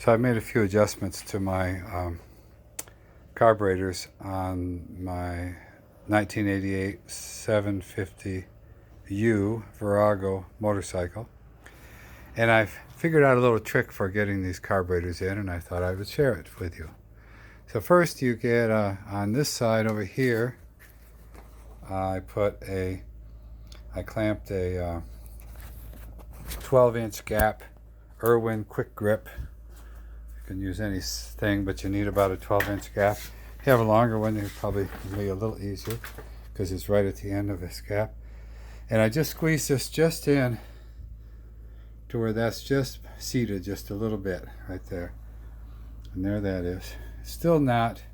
So I made a few adjustments to my carburetors on my 1988 750U Virago motorcycle. And I've figured out a little trick for getting these carburetors in, and I thought I would share it with you. So first you get on this side over here, I clamped a 12-inch gap Irwin quick grip. You can use anything, but you need about a 12-inch gap. If you have a longer one, it'll probably be a little easier because it's right at the end of this gap. And I just squeezed this just in to where that's just seated just a little bit right there. And there that is. Still not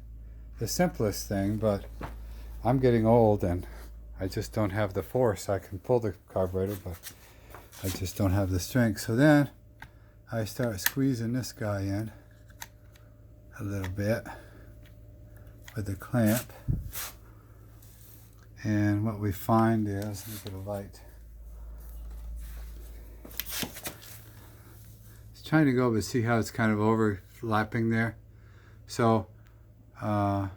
the simplest thing, but I'm getting old and I just don't have the force. I can pull the carburetor, but I just don't have the strength. So then I start squeezing this guy in a little bit with the clamp. And what we find is, look at the light. It's trying to go, but see how it's kind of overlapping there? So, right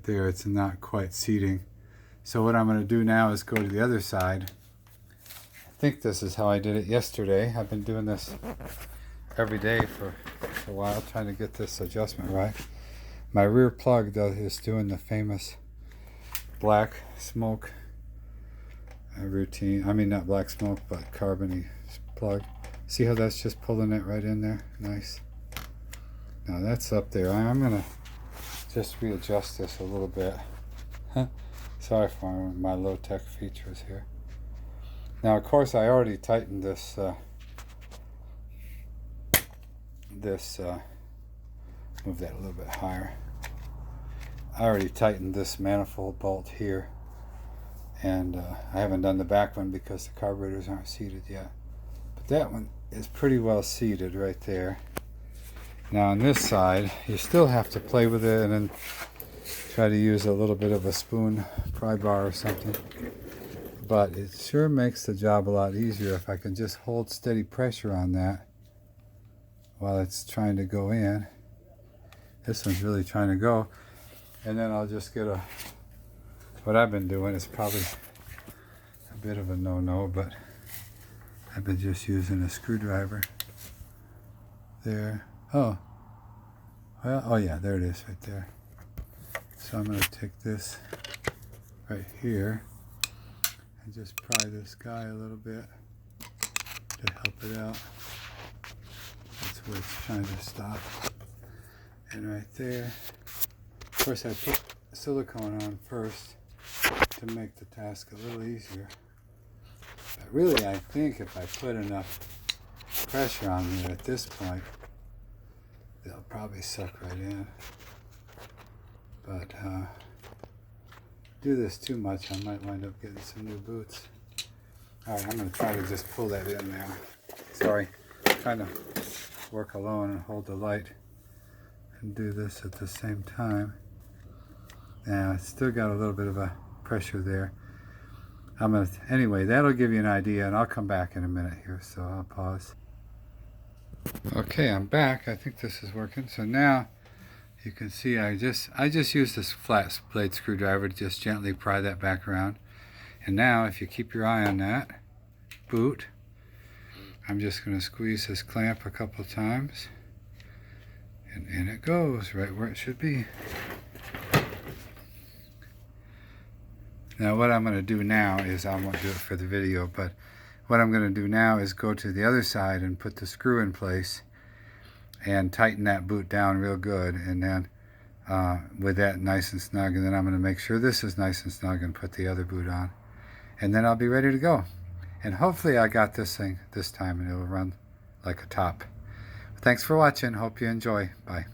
there, it's not quite seating. So what I'm going to do now is go to the other side. I think this is how I did it yesterday. I've been doing this every day for a while, trying to get this adjustment right. My rear plug is doing the famous black smoke routine. I mean, not black smoke, but carbony plug. See how that's just pulling it right in there? Nice. Now that's up there. I'm going to just readjust this a little bit. Sorry for my low-tech features here. Now, of course, I already tightened this move that a little bit higher. I already tightened this manifold bolt here, and I haven't done the back one because the carburetors aren't seated yet. But that one is pretty well seated right there. Now on this side, you still have to play with it and then try to use a little bit of a spoon pry bar or something. But it sure makes the job a lot easier if I can just hold steady pressure on that while it's trying to go in. This one's really trying to go. And then I'll just get what I've been doing is probably a bit of a no-no, but I've been just using a screwdriver there. Oh, well, oh yeah, there it is right there. So I'm going to take this right here and just pry this guy a little bit to help it out. That's where it's trying to stop. And right there, of course I put silicone on first to make the task a little easier. But really I think if I put enough pressure on there at this point, they'll probably suck right in. But do this too much, I might wind up getting some new boots. Alright, I'm going to try to just pull that in now. Sorry, I'm trying to work alone and hold the light and do this at the same time. Now, it's still got a little bit of a pressure there. Anyway, that'll give you an idea, and I'll come back in a minute here, so I'll pause. Okay, I'm back. I think this is working. So now you can see I just used this flat blade screwdriver to just gently pry that back around. And now if you keep your eye on that boot, I'm just going to squeeze this clamp a couple times, and in it goes right where it should be. Now what I'm going to do now is, I won't do it for the video, but what I'm going to do now is go to the other side and put the screw in place and tighten that boot down real good, and then with that nice and snug, and then I'm going to make sure this is nice and snug and put the other boot on, and then I'll be ready to go. And hopefully I got this thing this time and it'll run like a top. Thanks for watching. Hope you enjoy. Bye.